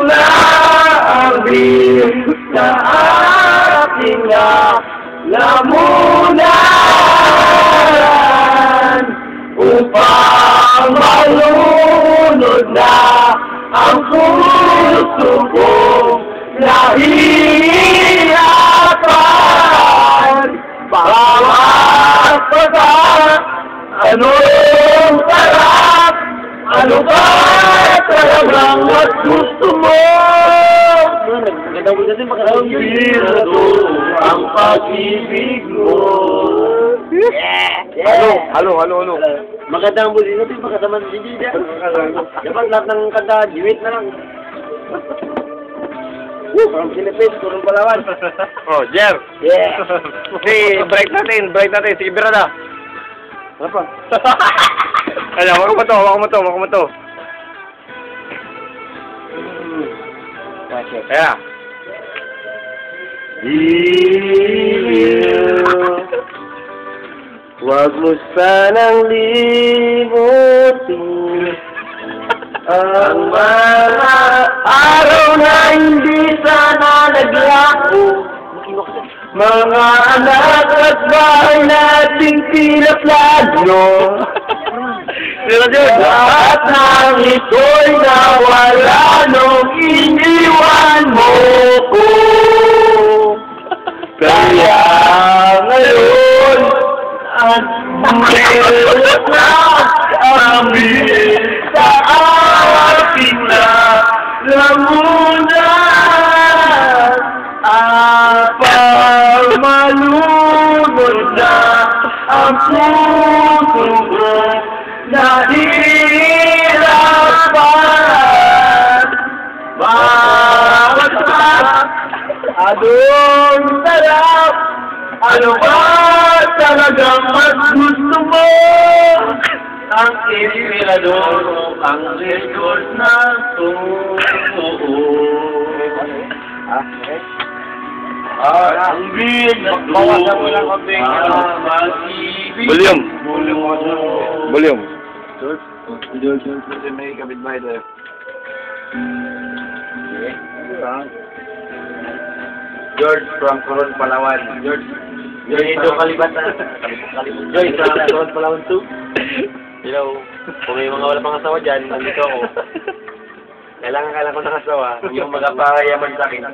na ang biyong sa aking lamunan upang malunod na ang puso kong nahihirapan. Bawat pagkat, anong sarap, ano ba talagang at gusto mo? Ang birado ang pag-ibig mo. Halo. Magandang muli natin, magandang hindi dyan. Dapat lahat ng kanta, diwit na lang. From Philippines, Turong Palawan. Oh, Jer. Yeah. Break natin. Sige, birada. Ano pa? Ayan, wag mo to. Ayan. Wag mo sanang limutin ang mga araw na hindi sana naglako. Mga anak at bahay nating pinaplano. Lahat ng ito'y nawala nung iniwan mo ko. Kaya ngayon at meron na amin sa aking lamunan. Apang malunod na ang puso ko nahihirapan. Bawat sarap, anong sarap, ano ba talagang mas gusto mo? Ang inspirador, ang record na totoo. Ang binagdo, ang mag-ibig. Volume. George, may kapitbahay tayo. George from Coron, Palawan. George ito kalibatan. George from Coron, Palawan 2. Hello. Kung may mga wala pang asawa dyan, nandito ako. Kailangan ko ng asawa. Yung magapayaman sa akin.